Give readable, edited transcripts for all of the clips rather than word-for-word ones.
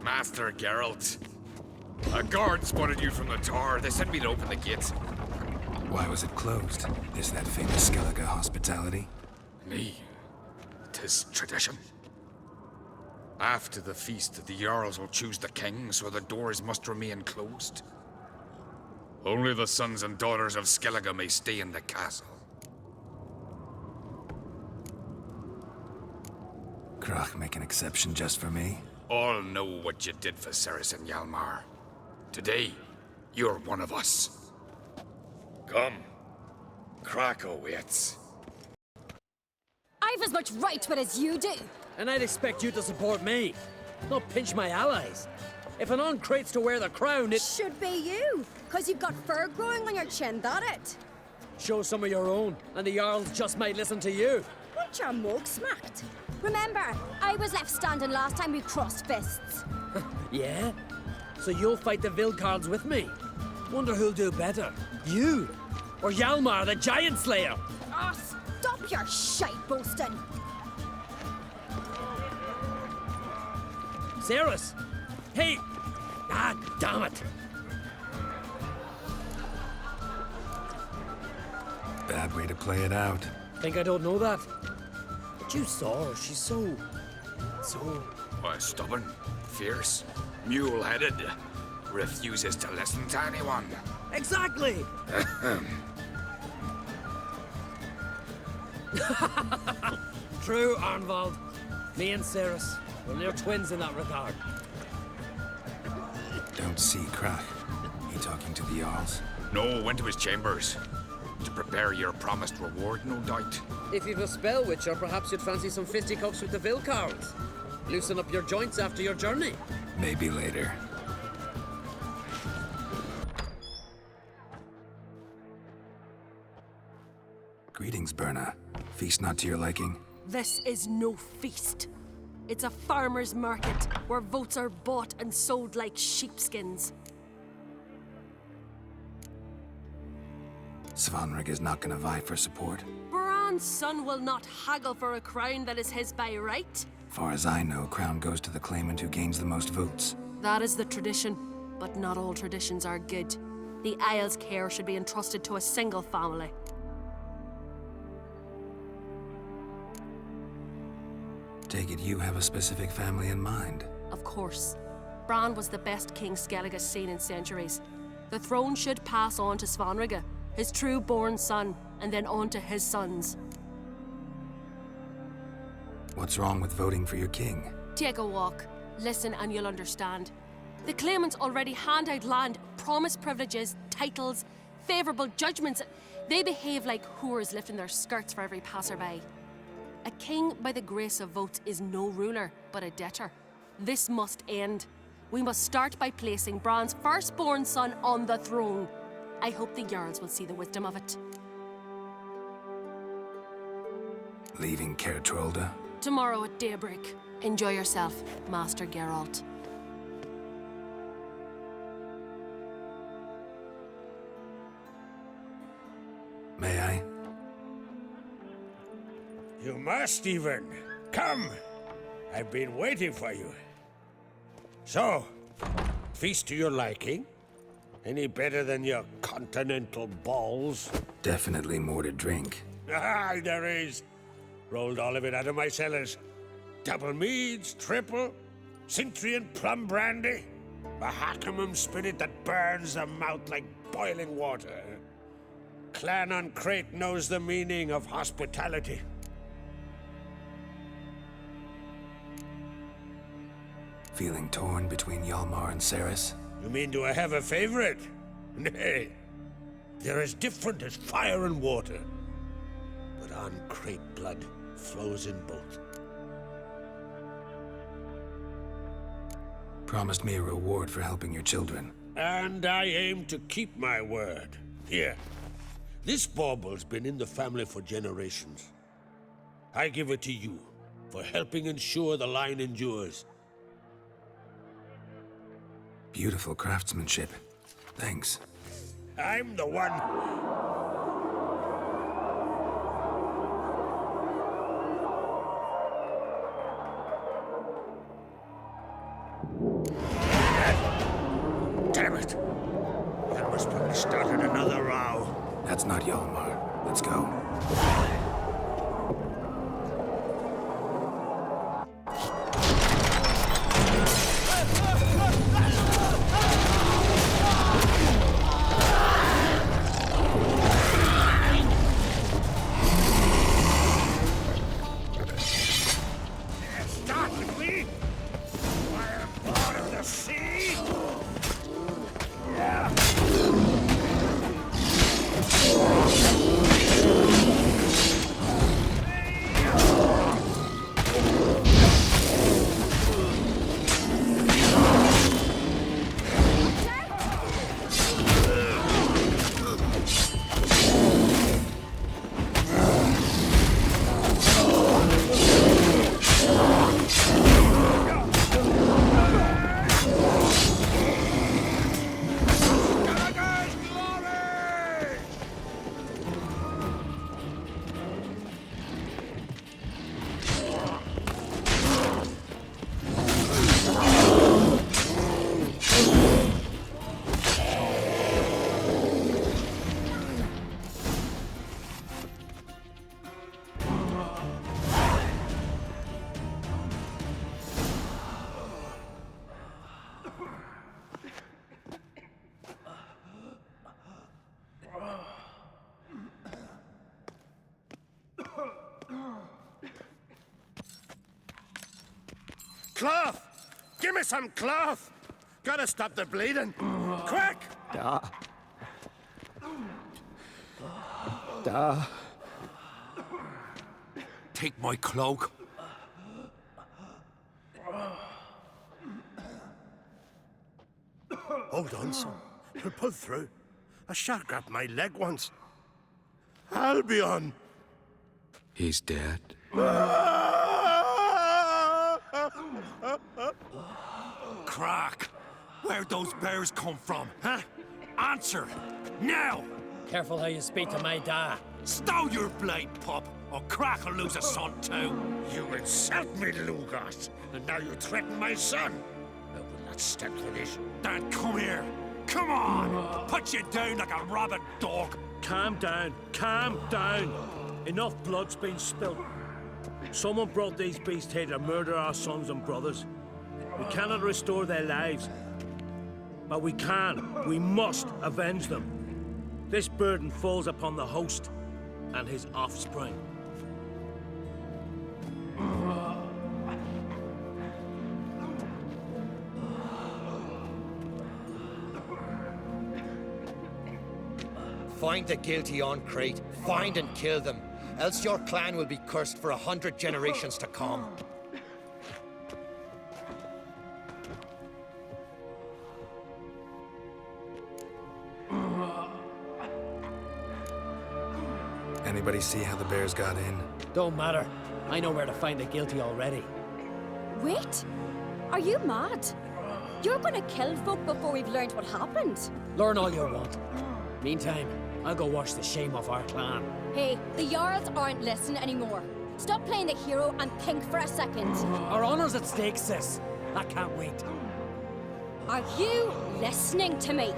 Master Geralt. A guard spotted you from the tower. They said we'd open the gate. Why was it closed? Is that famous Skellige hospitality? Me. 'Tis tradition. After the feast, the Jarls will choose the king, so the doors must remain closed. Only the sons and daughters of Skellige may stay in the castle. Crach make an exception just for me? All know what you did for Cerys and Hjalmar. Today, you're one of us. Come. Crach awaits. I've as much right to it as you do. And I'd expect you to support me, not pinch my allies. If an uncrate's to wear the crown, it Should be you, because you've got fur growing on your chin, that it? shows some of your own, and the Jarls just might listen to you. Want your mug smacked? Remember, I was left standing last time we crossed fists. Yeah? So you'll fight the Vilcards with me? Wonder who'll do better, you or Hjalmar the Giant Slayer? Ah, stop your shite boasting. Cerys! Hey! Ah, damn it! Bad way to play it out. Think I don't know that? But you saw her, she's so... Why, stubborn, fierce, mule-headed. Refuses to listen to anyone. Exactly! True, Arnvald. Me and Cerys, we're near twins in that regard. Don't see Crach. He talking to the Jarls? No, went to his chambers. To prepare your promised reward, no doubt. If you've a spell witcher, perhaps you'd fancy some fisticuffs with the Vilcards. Loosen up your joints after your journey. Maybe later. Greetings, Birna. Feast not to your liking? This is no feast. It's a farmer's market where votes are bought and sold like sheepskins. Svanrig is not gonna vie for support. Bran's son will not haggle for a crown that is his by right. Far as I know, crown goes to the claimant who gains the most votes. That is the tradition, but not all traditions are good. The Isle's care should be entrusted to a single family. Take it you have a specific family in mind. Of course. Bran was the best king Skellige has seen in centuries. The throne should pass on to Svanrige, his true-born son, and then on to his sons. What's wrong with voting for your king? Take a walk, listen and you'll understand. The claimants already hand out land, promise privileges, titles, favourable judgments. They behave like whores lifting their skirts for every passerby. A king by the grace of votes is no ruler, but a debtor. This must end. We must start by placing Bran's firstborn son on the throne. I hope the Jarls will see the wisdom of it. Leaving Caer Trolde? Tomorrow at daybreak. Enjoy yourself, Master Geralt. May I? You must even. Come! I've been waiting for you. So, feast to your liking? Any better than your continental balls? Definitely more to drink. Ah, there is. Rolled all of it out of my cellars. Double meads, triple, Cintrian plum brandy, a Hackamum spirit that burns the mouth like boiling water. Clan on Crate knows the meaning of hospitality. Feeling torn between Hjalmar and Cerys? You mean do I have a favorite? Nay. They're as different as fire and water. But on Crate blood flows in both. Promised me a reward for helping your children. And I aim to keep my word. Here. This bauble's been in the family for generations. I give it to you for helping ensure the line endures. Beautiful craftsmanship. Thanks. I'm the one. Damn it! That must probably started another row. That's not Hjalmar. Let's go. Start with me! Fireborn of the sea! Cloth! Give me some cloth! Gotta stop the bleeding. Quick! Take my cloak. Hold on, son. You'll pull through. A shark grabbed my leg once. Albion! He's dead. Crack! Where'd those bears come from, huh? Answer! Now! Careful how you speak to my da. Stow your blade, pup, or Crack will lose a son too. You insult me, Lugos, and now you threaten my son. I will not stand for this. Dan, come here. Come on! Put you down like a rabid dog. Calm down. Calm down. Enough blood's been spilt. Someone brought these beasts here to murder our sons and brothers. We cannot restore their lives. But we can. We must avenge them. This burden falls upon the host and his offspring. Find the guilty on Crete. Find and kill them. Else your clan will be cursed for 100 generations to come. Anybody see how the bears got in? Don't matter. I know where to find the guilty already. Wait! Are you mad? You're gonna kill folk before we've learned what happened. Learn all you want. Meantime, I'll go wash the shame off our clan. Hey, the Jarls aren't listening anymore. Stop playing the hero and think for a second. Our honor's at stake, sis. I can't wait. Are you listening to me?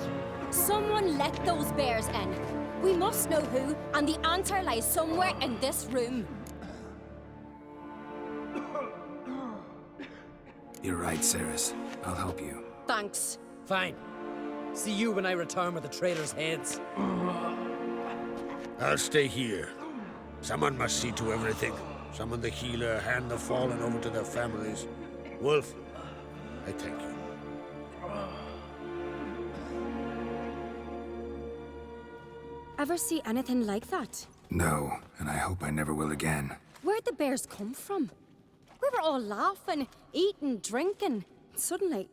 Someone let those bears in. We must know who, and the answer lies somewhere in this room. You're right, Ceres. I'll help you. Thanks. Fine. See you when I return with the traitors' heads. I'll stay here. Someone must see to everything. Summon the healer, hand the fallen over to their families. Wolf, I thank you. Ever see anything like that? No, and I hope I never will again. Where'd the bears come from? We were all laughing, eating, drinking. Suddenly,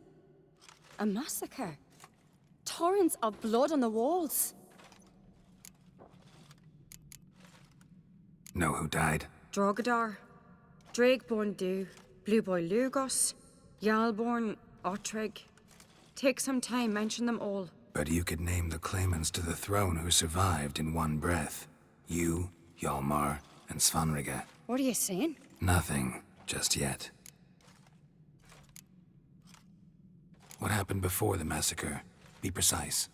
a massacre. Torrents of blood on the walls. Know who died? Drogadar, Drakeborn Du, Blue Boy Lugos, Yalborn, Ottrig. Take some time, mention them all. But you could name the claimants to the throne who survived in one breath. You, Hjalmar, and Svanrige. What are you saying? Nothing, just yet. What happened before the massacre? Be precise.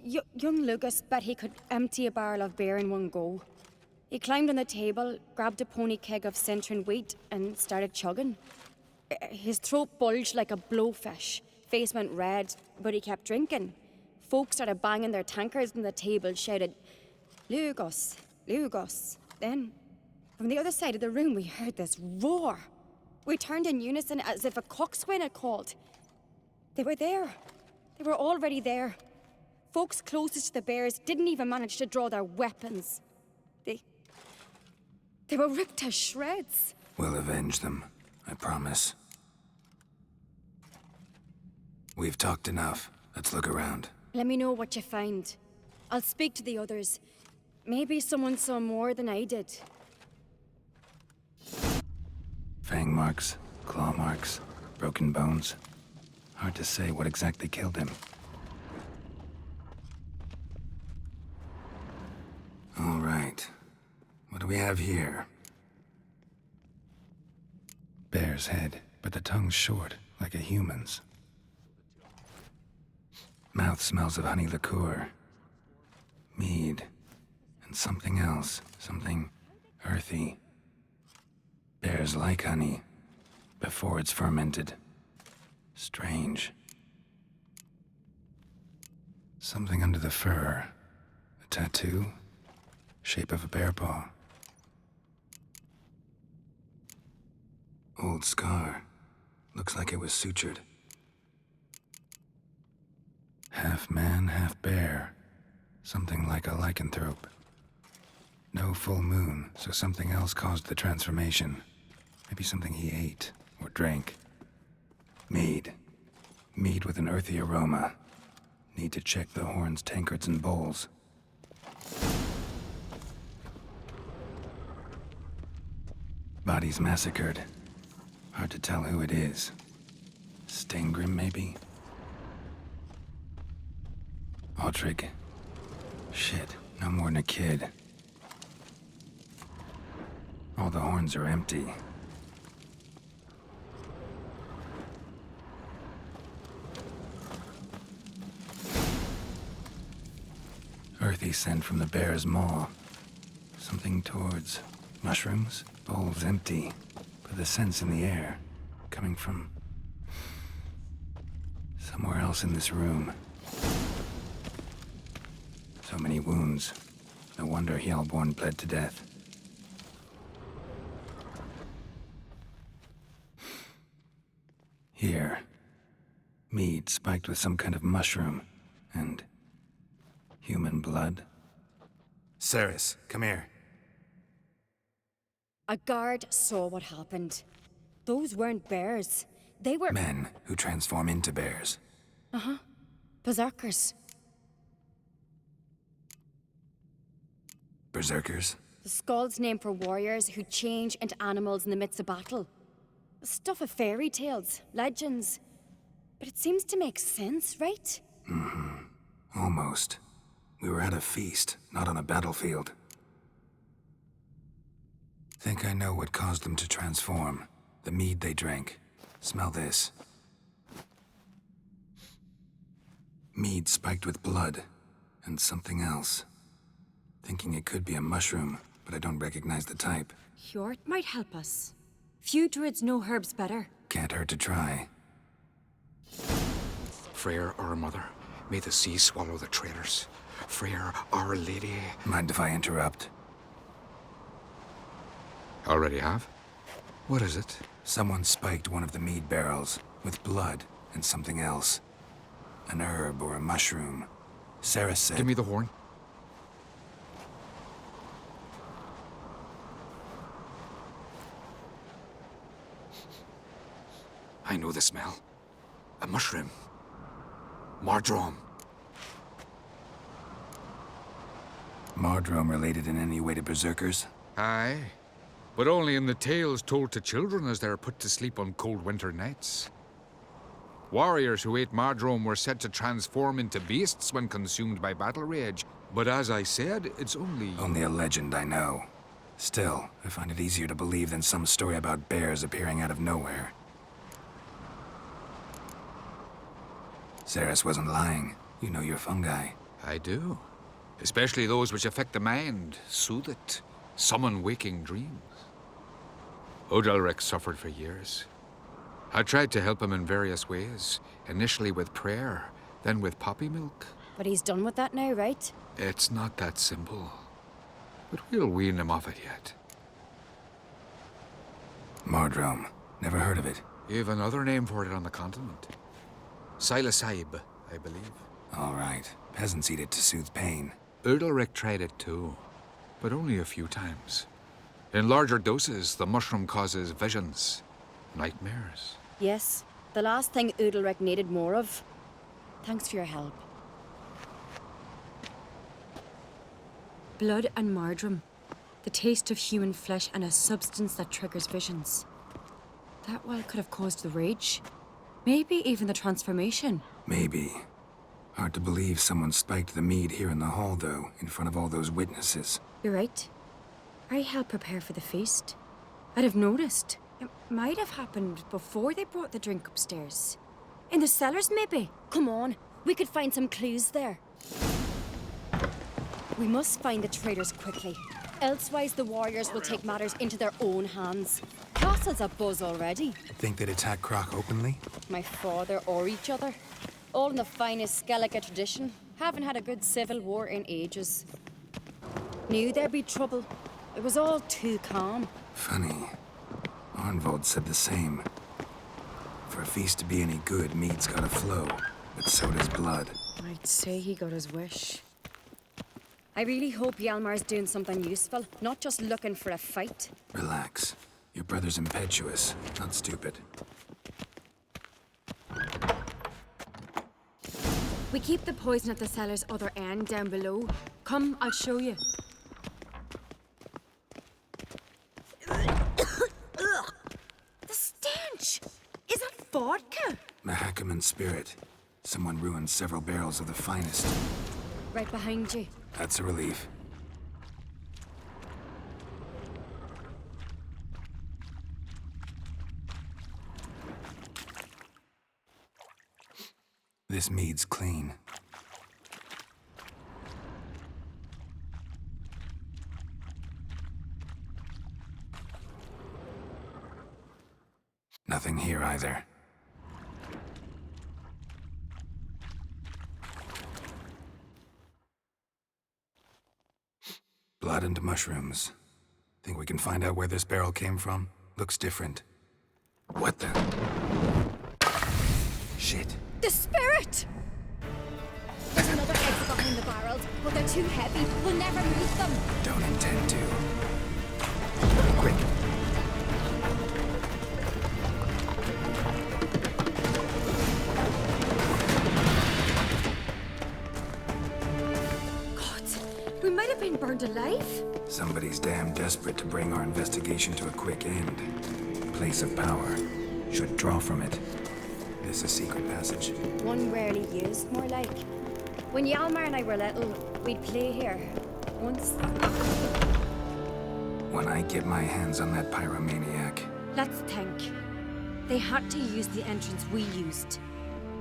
Young Lucas bet he could empty a barrel of beer in one go. He climbed on the table, grabbed a pony keg of Centron wheat, and started chugging. His throat bulged like a blowfish, face went red, but he kept drinking. Folks started banging their tankards on the table, shouted, "Lugos, Lugos." Then, from the other side of the room, we heard this roar. We turned in unison as if a coxswain had called. They were there. They were already there. Folks closest to the bears didn't even manage to draw their weapons. They were ripped to shreds. We'll avenge them, I promise. We've talked enough. Let's look around. Let me know what you find. I'll speak to the others. Maybe someone saw more than I did. Fang marks, claw marks, broken bones. Hard to say what exactly killed him. All right. What do we have here? Bear's head, but the tongue's short, like a human's. Mouth smells of honey liqueur. Mead. And something else. Something earthy. Bears like honey, before it's fermented. Strange. Something under the fur. A tattoo? Shape of a bear paw. Old scar. Looks like it was sutured. Half man, half bear. Something like a lycanthrope. No full moon, so something else caused the transformation. Maybe something he ate or drank. Mead. Mead with an earthy aroma. Need to check the horns, tankards, and bowls. Bodies massacred. Hard to tell who it is. Steingrim, maybe? Ottrig. Shit, no more than a kid. All the horns are empty. Earthy scent from the bear's maw. Something towards mushrooms? Bowls empty, but the scent's in the air. Coming from somewhere else in this room. So many wounds. No wonder Hjalborn bled to death. Here. Mead spiked with some kind of mushroom. And human blood. Ceres, come here. A guard saw what happened. Those weren't bears. They were... Men who transform into bears. berserkers. Berserkers? The Skald's name for warriors who change into animals in the midst of battle. The stuff of fairy tales, legends. But it seems to make sense, right? Almost. We were at a feast, not on a battlefield. Think I know what caused them to transform. The mead they drank. Smell this. Mead spiked with blood. And something else. Thinking it could be a mushroom, but I don't recognize the type. Hjort might help us. Few druids know herbs better. Can't hurt to try. Freyr, our mother, may the sea swallow the traitors. Freyr, our lady. Mind if I interrupt? Already have? What is it? Someone spiked one of the mead barrels with blood and something else. An herb or a mushroom. Sarah said... Give me the horn. I know the smell. A mushroom. Mardrome. Mardrome related in any way to berserkers? Aye. But only in the tales told to children as they are put to sleep on cold winter nights. Warriors who ate Mardrome were said to transform into beasts when consumed by battle rage. But as I said, it's only... Only a legend, I know. Still, I find it easier to believe than some story about bears appearing out of nowhere. Ceres wasn't lying. You know your fungi. I do. Especially those which affect the mind, soothe it, summon waking dreams. Odalric suffered for years. I tried to help him in various ways, initially with prayer, then with poppy milk. But he's done with that now, right? It's not that simple. But we'll wean him off it yet. Mardrome. Never heard of it. You've another name for it on the continent. Psilocybe, I believe. All right. Peasants eat it to soothe pain. Udalric tried it too, but only a few times. In larger doses, the mushroom causes visions, nightmares. Yes, the last thing Udalric needed more of. Thanks for your help. Blood and Mardrome. The taste of human flesh and a substance that triggers visions. That well could have caused the rage. Maybe even the transformation. Maybe. Hard to believe someone spiked the mead here in the hall, though, in front of all those witnesses. You're right. I helped prepare for the feast. I'd have noticed. It might have happened before they brought the drink upstairs. In the cellars, maybe? Come on, we could find some clues there. We must find the traitors quickly. Elsewise, the warriors will take matters into their own hands. Castle's abuzz already. Think they'd attack Croc openly? My father or each other. All in the finest Skellige tradition. Haven't had a good civil war in ages. Knew there'd be trouble. It was all too calm. Funny. Arnvold said the same. For a feast to be any good, mead's gotta flow. But so does blood. I'd say he got his wish. I really hope Hjalmar's doing something useful, not just looking for a fight. Relax. Your brother's impetuous, not stupid. We keep the poison at the cellar's other end, down below. Come, I'll show you. The stench! Is that vodka? Mahakaman spirit. Someone ruined several barrels of the finest. Right behind you. That's a relief. This mead's clean. Nothing here either. Blood and mushrooms. Think we can find out where this barrel came from? Looks different. What the? Shit. The spirit! There's another exit behind the barrels, but they're too heavy. We'll never move them. Don't intend to. Quick. God, we might have been burned alive. Somebody's damn desperate to bring our investigation to a quick end. Place of power. Should draw from it. This a secret passage. One rarely used, more like. When Hjalmar and I were little, we'd play here. Once. When I get my hands on that pyromaniac. Let's think. They had to use the entrance we used.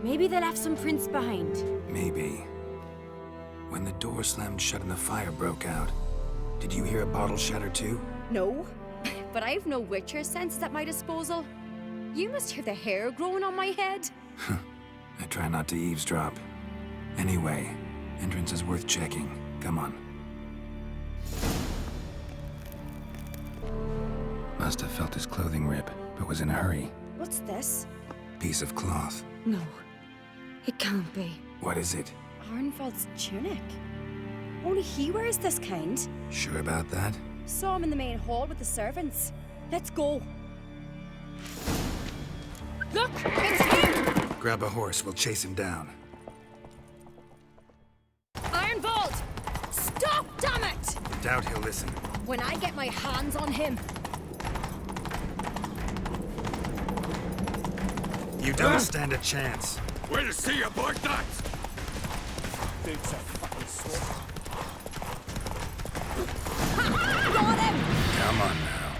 Maybe they left some prints behind. Maybe. When the door slammed shut and the fire broke out, did you hear a bottle shatter too? No, but I've no Witcher sense at my disposal. You must hear the hair growing on my head. I try not to eavesdrop. Anyway, entrance is worth checking. Come on. Must have felt his clothing rip, but was in a hurry. What's this? Piece of cloth. No, it can't be. What is it? Arnvald's tunic. Only he wears this kind. Sure about that? Saw him in the main hall with the servants. Let's go. Look! It's him! Grab a horse, we'll chase him down. Arnvald! Stop, damn it! Doubt he'll listen. When I get my hands on him. You don't stand a chance. We'll see about that! Dude's a fucking sword. Got him! Come on now.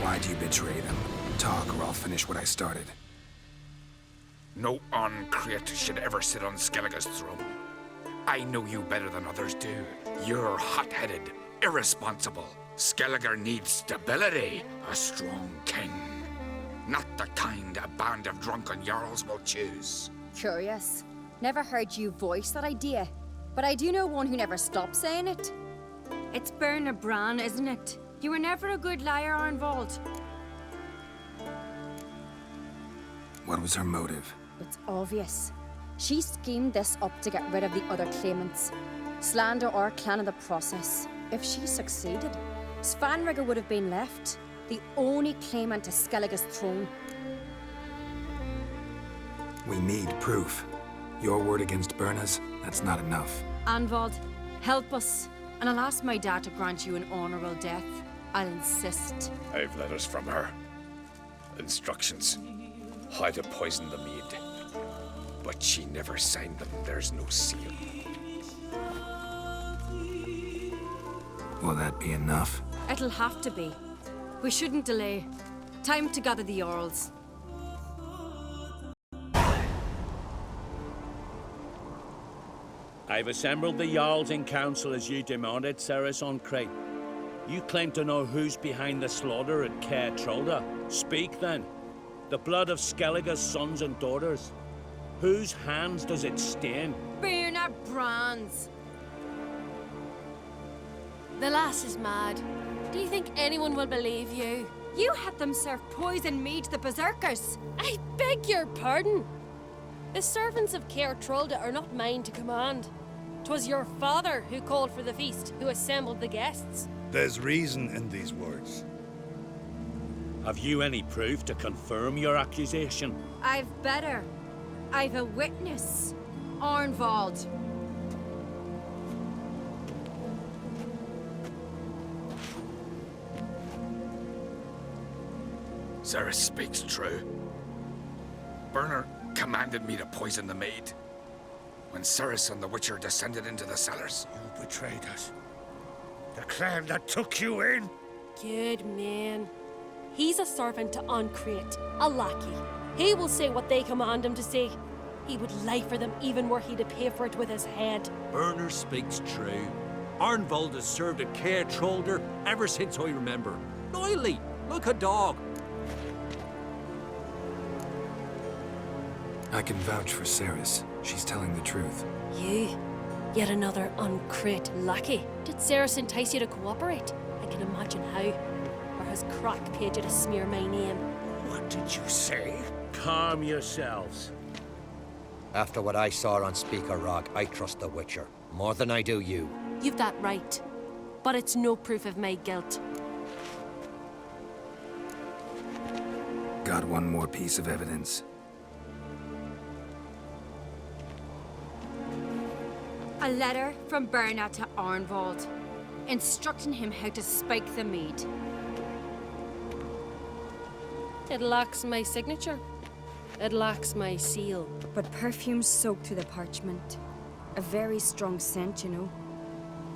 Why'd you betray them? Talk or I'll finish what I started. No Ancrate should ever sit on Skellige's throne. I know you better than others do. You're hot-headed, irresponsible. Skellige needs stability, a strong king. Not the kind a band of drunken jarls will choose. Curious. Never heard you voice that idea, but I do know one who never stops saying it. It's Berna Bran, isn't it? You were never a good liar, Arnvald. What was her motive? It's obvious. She schemed this up to get rid of the other claimants. Slander our clan in the process. If she succeeded, Svanrige would have been left, the only claimant to Skellige's throne. We need proof. Your word against Berna's, that's not enough. Arnvald, help us. And I'll ask my dad to grant you an honorable death. I'll insist. I've letters from her. Instructions. How to poison the mead. But she never signed them. There's no seal. Will that be enough? It'll have to be. We shouldn't delay. Time to gather the Jarls. I've assembled the Jarls in council as you demanded, Cerys Ancrate. You claim to know who's behind the slaughter at Caer Trolda. Speak then. The blood of Skellige's sons and daughters. Whose hands does it stain? Berna Bran's. The lass is mad. Do you think anyone will believe you? You had them serve poison mead to the berserkers. I beg your pardon. The servants of Caer Trolda are not mine to command. 'Twas your father who called for the feast, who assembled the guests. There's reason in these words. Have you any proof to confirm your accusation? I've better. I've a witness. Arnvald. Cerys speaks true. Berna commanded me to poison the maid. When Cerys and the Witcher descended into the cellars. You betrayed us. The clan that took you in. Good man. He's a servant to Ancrate, a lackey. He will say what they command him to say. He would lie for them even were he to pay for it with his head. Berner speaks true. Arnvald has served at Caer Trolder ever since I remember. Loyally, like a dog. I can vouch for Cerys. She's telling the truth. You? Yet another Ancrate lackey? Did Cerys entice you to cooperate? I can imagine how. Or has Crack paid you to smear my name? What did you say? Calm yourselves. After what I saw on Speaker Rock, I trust the Witcher. More than I do you. You've that right. But it's no proof of my guilt. Got one more piece of evidence. A letter from Berna to Arnvald, instructing him how to spike the mead. It lacks my signature. It lacks my seal. But perfume soaked through the parchment. A very strong scent, you know.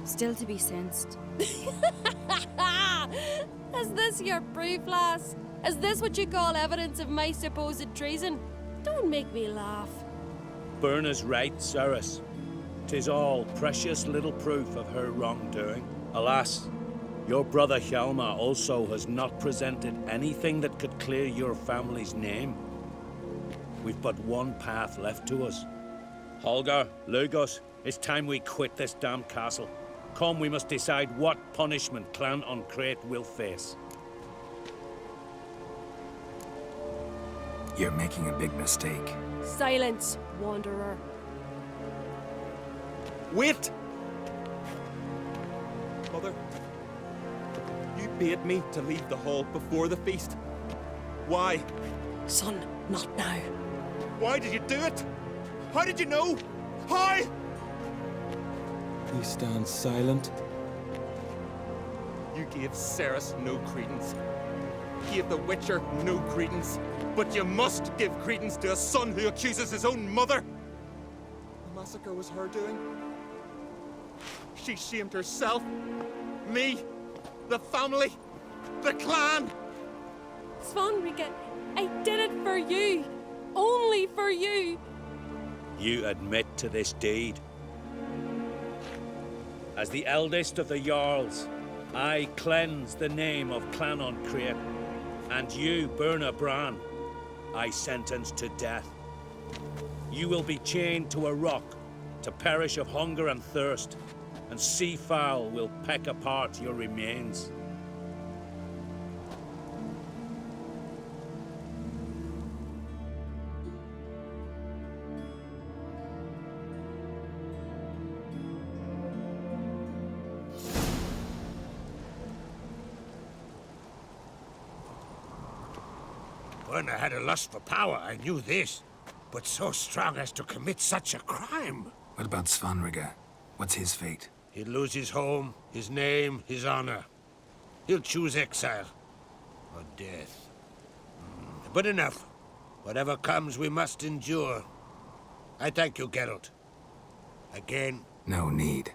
Still to be sensed. Is this your proof, lass? Is this what you call evidence of my supposed treason? Don't make me laugh. Berna's right, Cerys. 'Tis all precious little proof of her wrongdoing. Alas, your brother Hjalmar also has not presented anything that could clear your family's name. We've but one path left to us. Holger, Lugos, it's time we quit this damn castle. Come, we must decide what punishment Clan Ancrate will face. You're making a big mistake. Silence, wanderer. Wait! Mother, you bade me to leave the hall before the feast. Why? Son, not now. Why did you do it? How did you know? How? You stand silent. You gave Cerys no credence. Gave the Witcher no credence. But you must give credence to a son who accuses his own mother. The massacre was her doing. She shamed herself, me, the family, the clan. Svanrige, I did it for you. Only for for you. You admit to this deed. As the eldest of the Jarls, I cleanse the name of Clannon Create, and you, Burna Bran, I sentence to death. You will be chained to a rock to perish of hunger and thirst, and sea fowl will peck apart your remains. When I had a lust for power, I knew this. But so strong as to commit such a crime. What about Svanrige? What's his fate? He'll lose his home, his name, his honor. He'll choose exile. Or death. But enough. Whatever comes, we must endure. I thank you, Geralt. Again. No need.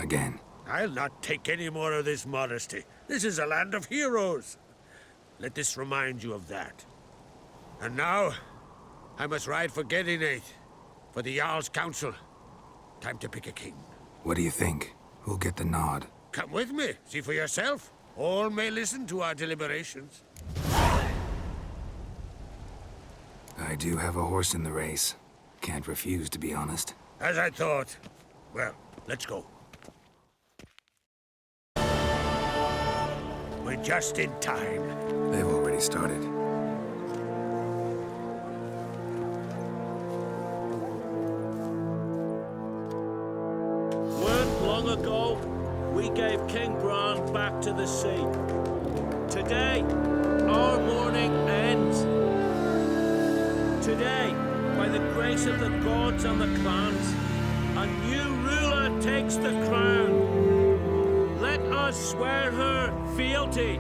Again. I'll not take any more of this modesty. This is a land of heroes. Let this remind you of that. And now, I must ride for Gedinate, for the Jarl's Council. Time to pick a king. What do you think? Who'll get the nod? Come with me, see for yourself. All may listen to our deliberations. I do have a horse in the race. Can't refuse, to be honest. As I thought. Well, let's go. We're just in time. They've already started. Long ago, we gave King Bran back to the sea. Today, our mourning ends. Today, by the grace of the gods and the clans, a new ruler takes the crown. Let us swear her fealty.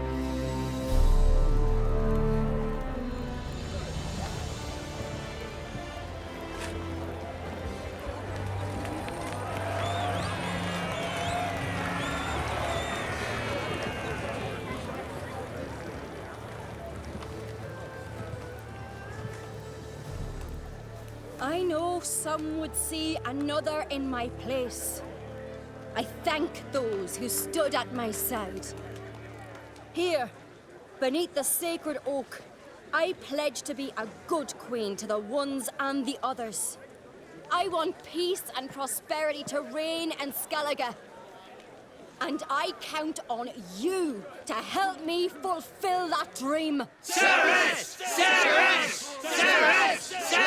I know some would see another in my place. I thank those who stood at my side. Here, beneath the sacred oak, I pledge to be a good queen to the ones and the others. I want peace and prosperity to reign in Skellige. And I count on you to help me fulfill that dream. Cerys! Cerys! Cerys! Cerys!